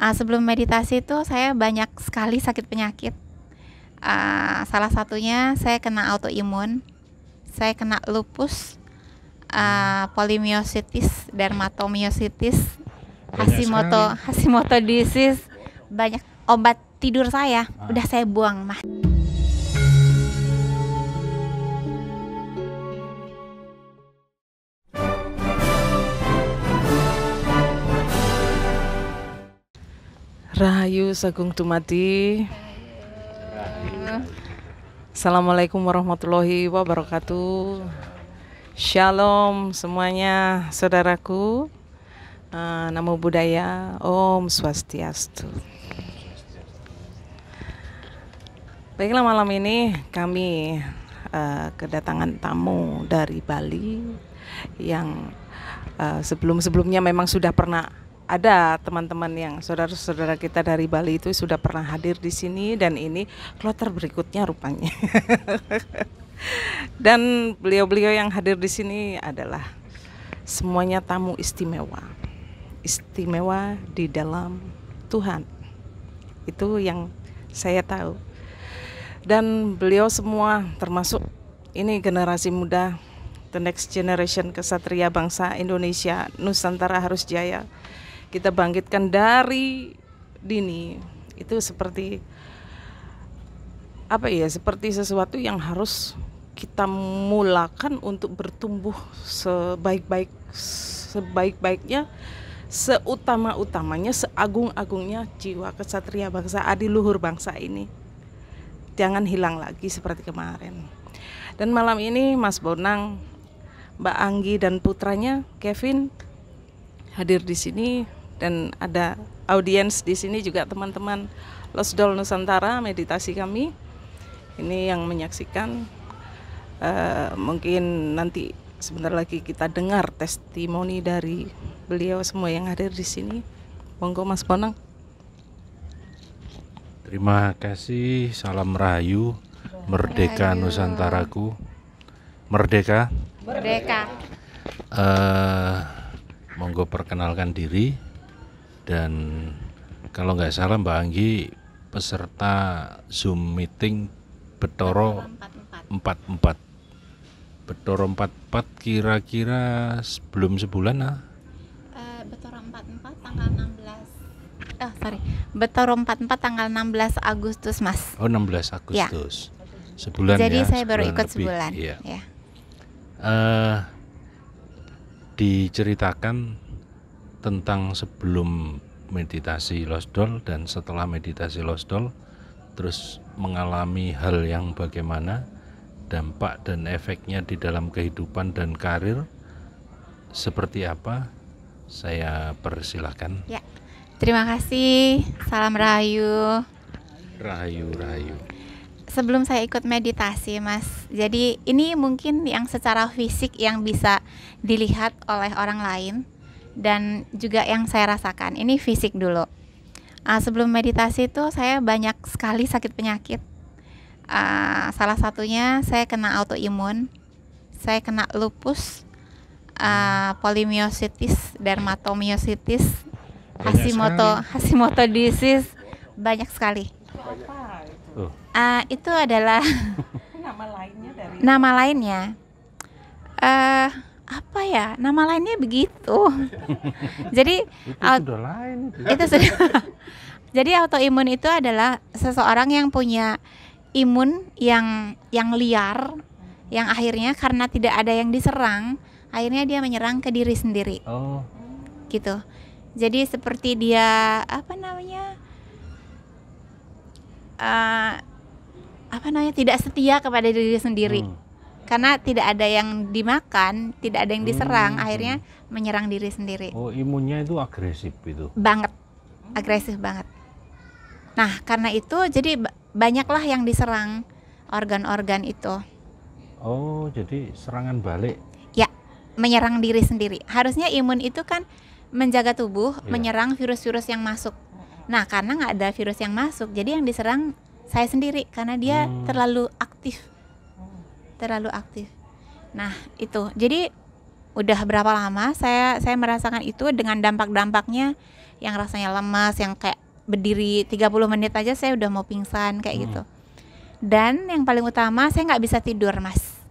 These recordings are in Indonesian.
Sebelum meditasi itu saya banyak sekali sakit penyakit. Salah satunya saya kena autoimun, saya kena lupus, polimiositis, dermatomyositis, Hashimoto disease, banyak. Obat tidur saya udah saya buang, mah. Rahayu Sagung Dumadi. Assalamualaikum warahmatullahi wabarakatuh. Shalom semuanya saudaraku. Namo Buddhaya, Om Swastiastu. Baiklah, malam ini kami kedatangan tamu dari Bali yang sebelum-sebelumnya memang sudah pernah ada teman-teman yang saudara-saudara kita dari Bali itu sudah pernah hadir di sini, dan ini kloter berikutnya rupanya. Dan beliau-beliau yang hadir di sini adalah semuanya tamu istimewa di dalam Tuhan. Itu yang saya tahu. Dan beliau semua termasuk ini generasi muda, the next generation kesatria bangsa Indonesia, Nusantara harus jaya. Kita bangkitkan dari dini. Itu seperti seperti sesuatu yang harus kita mulakan untuk bertumbuh sebaik-baiknya, seutama-utamanya, seagung-agungnya jiwa kesatria bangsa, adiluhur bangsa ini. Jangan hilang lagi seperti kemarin. Dan malam ini Mas Bonang, Mbak Anggi dan putranya Kevin hadir di sini, dan ada audiens di sini juga, teman-teman Losdol Nusantara meditasi kami ini yang menyaksikan. Mungkin nanti sebentar lagi kita dengar testimoni dari beliau semua yang hadir di sini. Monggo Mas Bonang. Terima kasih, salam rahayu, merdeka Nusantaraku, merdeka. Monggo perkenalkan diri, dan kalau nggak salah Mbak Anggi peserta Zoom meeting Betoro 44. Betoro 44 kira-kira belum sebulan Betoro 44 tanggal 16. Betoro 44 tanggal 16 Agustus, Mas. Oh, 16 Agustus. Ya. Sebulan. Jadi ya, saya baru ikut lebih. sebulan. Iya. Ya. Diceritakan tentang sebelum meditasi Losdol dan setelah meditasi Losdol, terus mengalami hal yang bagaimana, dampak dan efeknya di dalam kehidupan dan karir seperti apa. Saya persilahkan. Ya. Terima kasih. Salam rahayu. Rahayu. Sebelum saya ikut meditasi, Mas, jadi ini mungkin yang secara fisik yang bisa dilihat oleh orang lain, dan juga yang saya rasakan. Ini fisik dulu. Sebelum meditasi itu saya banyak sekali sakit penyakit. Salah satunya saya kena autoimun, saya kena lupus, polimiositis, dermatomyositis, Hashimoto disease, banyak sekali. Itu adalah nama lainnya. Apa ya? Nama lainnya begitu. Jadi itu sudah. Jadi autoimun itu adalah seseorang yang punya imun yang liar, yang akhirnya karena tidak ada yang diserang, akhirnya dia menyerang ke diri sendiri. Gitu. Jadi seperti dia tidak setia kepada diri sendiri. Karena tidak ada yang dimakan, tidak ada yang diserang, akhirnya menyerang diri sendiri. Oh, imunnya itu agresif itu? Banget, agresif banget. Nah, karena itu jadi banyaklah yang diserang organ-organ itu. Oh, jadi serangan balik? Ya, menyerang diri sendiri. Harusnya imun itu kan menjaga tubuh, menyerang virus-virus yang masuk. Nah, karena nggak ada virus yang masuk, jadi yang diserang saya sendiri karena dia terlalu aktif. Nah, itu. Jadi udah berapa lama saya merasakan itu dengan dampak-dampaknya yang rasanya lemas, yang kayak berdiri 30 menit aja saya udah mau pingsan kayak gitu. Dan yang paling utama, saya nggak bisa tidur, Mas.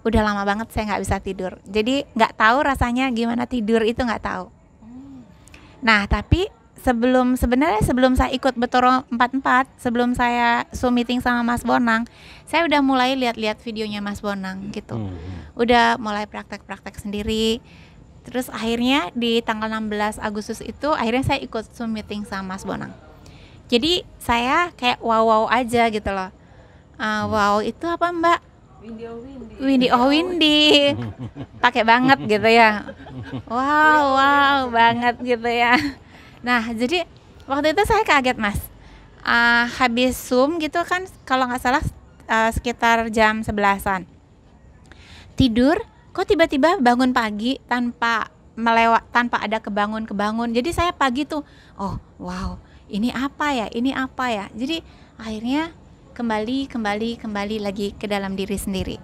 Udah lama banget saya nggak bisa tidur. Jadi nggak tahu rasanya gimana tidur itu, nggak tahu. Nah, tapi sebenarnya sebelum saya ikut Betoro 44, sebelum saya Zoom meeting sama Mas Bonang, saya udah mulai lihat-lihat videonya Mas Bonang gitu. Udah mulai praktek-praktek sendiri. Terus akhirnya di tanggal 16 Agustus itu akhirnya saya ikut Zoom meeting sama Mas Bonang. Jadi saya kayak wow aja gitu loh. Wow itu apa Mbak? Windy. Pakai banget gitu ya. Wow banget gitu ya. Nah, jadi waktu itu saya kaget, Mas. Habis Zoom gitu kan, kalau nggak salah sekitar jam 11-an. Tidur, kok tiba-tiba bangun pagi tanpa ada kebangun. Jadi saya pagi tuh, oh wow, ini apa ya? Jadi akhirnya kembali lagi ke dalam diri sendiri.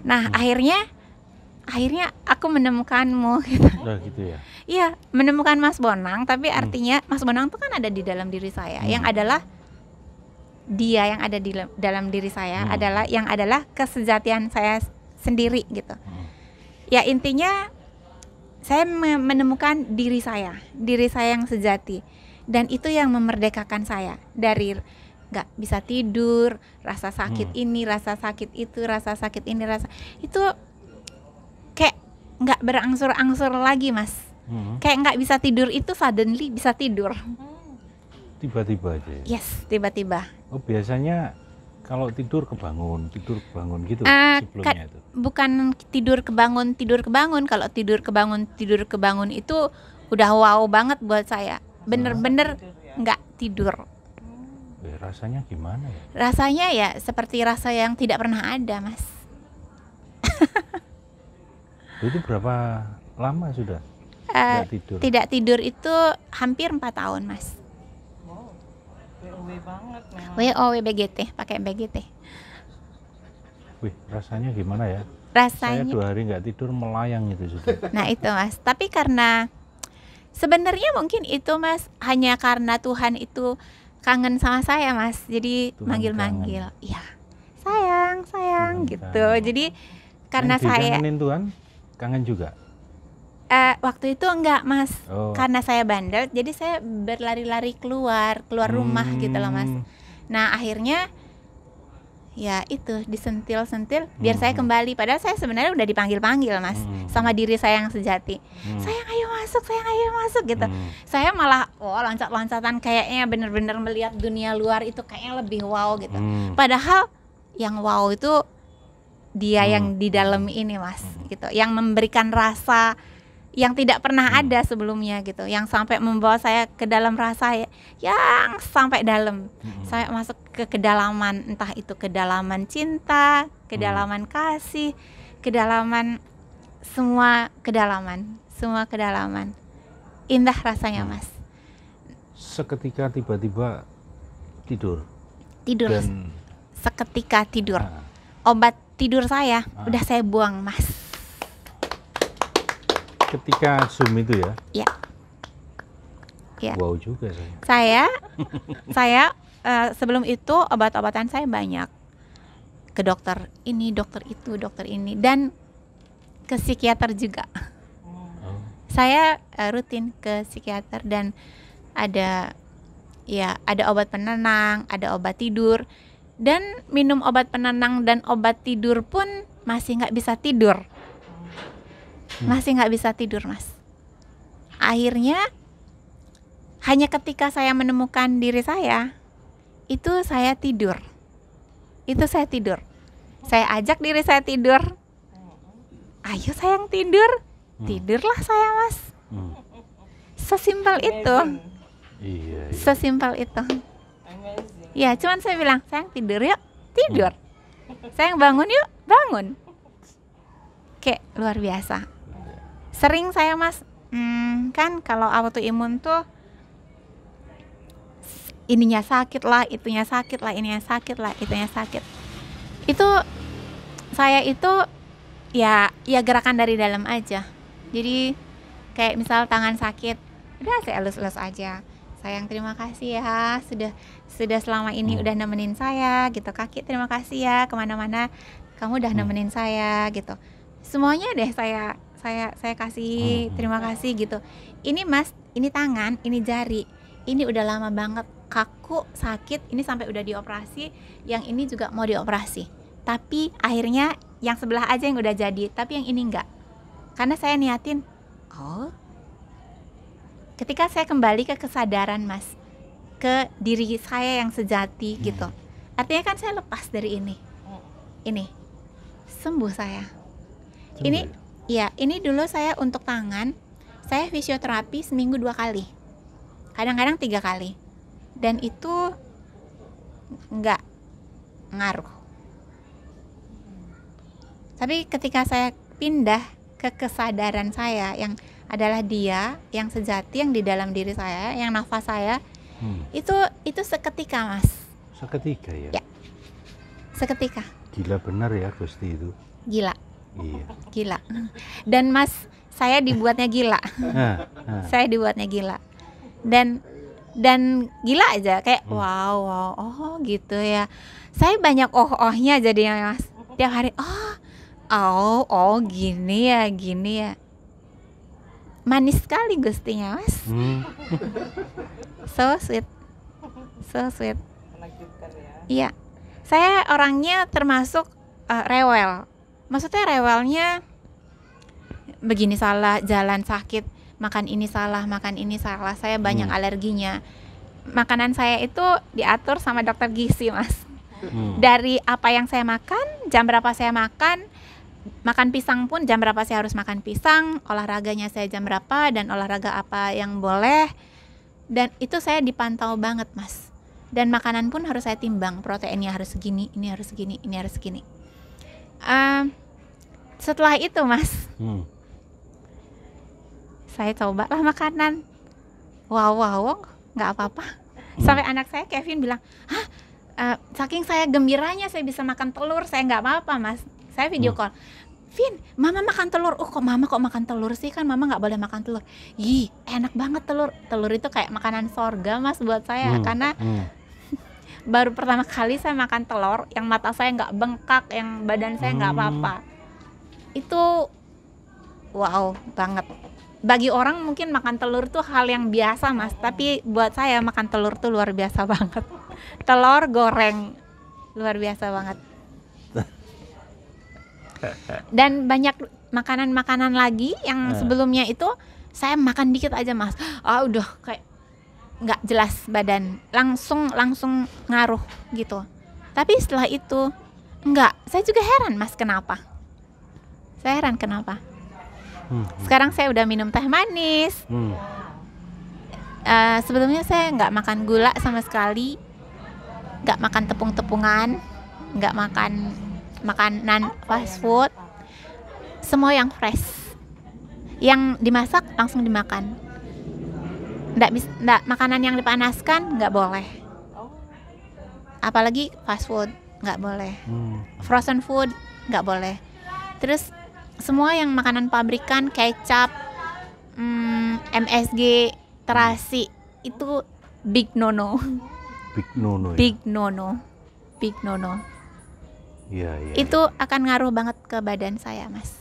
Nah, akhirnya aku menemukanmu gitu. Nah, gitu ya. Iya, menemukan Mas Bonang, tapi artinya Mas Bonang itu kan ada di dalam diri saya. Yang adalah dia yang ada di dalam diri saya adalah kesejatian saya sendiri gitu. Ya intinya saya menemukan diri saya yang sejati, dan itu yang memerdekakan saya dari nggak bisa tidur, rasa sakit ini, rasa sakit itu, rasa sakit ini, itu kayak nggak berangsur-angsur lagi, Mas. Kayak nggak bisa tidur itu suddenly bisa tidur. Tiba-tiba aja. Yes, tiba-tiba. Oh, biasanya kalau tidur kebangun gitu sebelumnya itu. Bukan tidur kebangun. Kalau tidur kebangun itu udah wow banget buat saya. Bener-bener nggak tidur. Rasanya gimana ya? Rasanya ya seperti rasa yang tidak pernah ada, Mas. Itu berapa lama sudah tidak tidur? Tidak tidur itu hampir 4 tahun, Mas. WOW banget memang. WBGT, pakai BGT. Wih, rasanya gimana ya? Rasanya Saya 2 hari nggak tidur melayang itu sudah. Nah itu, Mas. Tapi karena sebenarnya mungkin itu, Mas, hanya karena Tuhan itu kangen sama saya, Mas. Jadi Tuhan manggil-manggil. Iya. Sayang Tuhan gitu. kangen. Jadi karena Yang saya dikangenin Tuhan, kangen juga. waktu itu enggak, Mas. Oh. Karena saya bandel, jadi saya berlari-lari keluar rumah gitu loh, Mas. Nah, akhirnya ya itu disentil-sentil biar saya kembali. Padahal saya sebenarnya udah dipanggil-panggil, Mas, sama diri saya yang sejati. Sayang ayo masuk gitu. Saya malah loncat-loncatan, kayaknya bener-bener melihat dunia luar itu kayaknya lebih wow gitu. Padahal yang wow itu dia yang di dalam ini, Mas, gitu. Yang memberikan rasa yang tidak pernah ada sebelumnya gitu, yang sampai membawa saya ke dalam rasa yang sampai dalam, sampai masuk ke kedalaman, entah itu kedalaman cinta, kedalaman kasih, kedalaman semua kedalaman, indah rasanya, Mas. Seketika tiba-tiba tidur. Dan seketika tidur. Obat tidur saya udah saya buang, Mas. Ketika Zoom itu ya? Ya. Wow juga saya. Saya sebelum itu obat-obatan saya banyak. Ke dokter ini, dokter itu, dokter ini, dan ke psikiater juga. Saya rutin ke psikiater, dan ada obat penenang, ada obat tidur, dan minum obat penenang dan obat tidur pun masih nggak bisa tidur. Masih nggak bisa tidur, Mas. Akhirnya hanya ketika saya menemukan diri saya, itu saya tidur. Saya ajak diri saya tidur. Ayo sayang tidur. Tidurlah saya, Mas. Sesimpel itu. Iya. Sesimpel itu. Ya, cuman saya bilang, sayang tidur yuk, tidur. Sayang bangun yuk, bangun. Kayak luar biasa. Sering saya, Mas, kan kalau autoimun tuh ininya sakit lah, itunya sakit lah, ininya sakit lah, itunya sakit. Itu saya itu ya gerakan dari dalam aja. Jadi kayak misal tangan sakit, Udah saya elus-elus aja. Sayang, terima kasih ya sudah selama ini udah nemenin saya gitu. Kaki, terima kasih ya kemana-mana kamu udah nemenin saya gitu. Semuanya deh saya kasih terima kasih gitu. Ini Mas, ini tangan, ini jari, ini udah lama banget kaku, sakit, ini sampai udah dioperasi, yang ini juga mau dioperasi. Tapi akhirnya yang sebelah aja yang udah jadi, tapi yang ini enggak. Karena saya niatin, ketika saya kembali ke kesadaran Mas, ke diri saya yang sejati gitu. Artinya kan saya lepas dari ini. Ini sembuh saya. Ini ya, ini dulu saya untuk tangan, saya fisioterapi seminggu 2 kali. Kadang-kadang 3 kali. Dan itu enggak ngaruh. Tapi ketika saya pindah ke kesadaran saya yang adalah dia yang sejati yang di dalam diri saya, yang nafas saya, itu seketika Mas. Seketika ya? Ya, seketika. Gila benar ya Gusti itu. Gila. Iya. Gila. Dan Mas, saya dibuatnya gila. Saya dibuatnya gila. Dan gila aja kayak wow, oh gitu ya. Saya banyak oh-ohnya jadinya Mas. Tiap hari oh gini ya. Manis sekali Gustinya Mas. So sweet. Iya. Saya orangnya termasuk rewel. Maksudnya rewelnya begini salah, jalan sakit, makan ini salah. Saya banyak alerginya. Makanan saya itu diatur sama dokter gizi Mas. Dari apa yang saya makan, jam berapa saya makan pisang pun jam berapa saya harus makan pisang, olahraganya saya jam berapa, dan olahraga apa yang boleh. Dan itu saya dipantau banget Mas. Dan makanan pun harus saya timbang, proteinnya harus segini, ini harus segini, ini harus segini. Setelah itu Mas, saya cobalah makanan. Wow, nggak apa-apa. Sampai anak saya Kevin bilang, saking saya gembiranya saya bisa makan telur, saya nggak apa-apa Mas. Saya video call, Vin, mama makan telur. Kok mama makan telur sih, kan mama nggak boleh makan telur. Ih, enak banget telur. Telur itu kayak makanan sorga Mas buat saya, karena baru pertama kali saya makan telur, yang mata saya nggak bengkak, yang badan saya nggak apa-apa. Itu wow banget. Bagi orang mungkin makan telur tuh hal yang biasa Mas, tapi buat saya makan telur tuh luar biasa banget. Telur goreng luar biasa banget. Dan banyak makanan-makanan lagi yang sebelumnya itu saya makan dikit aja Mas, udah kayak nggak jelas badan, langsung ngaruh gitu. Tapi setelah itu enggak, saya juga heran Mas kenapa. Sekarang saya udah minum teh manis. Sebelumnya saya nggak makan gula sama sekali, nggak makan tepung-tepungan, nggak makan makanan fast food, semua yang fresh, yang dimasak langsung dimakan. Nggak makanan yang dipanaskan nggak boleh, apalagi fast food nggak boleh, frozen food nggak boleh. Terus semua yang makanan pabrikan, kecap, MSG, terasi, itu big no-no. Big no-no. Iya. Itu akan ngaruh banget ke badan saya Mas.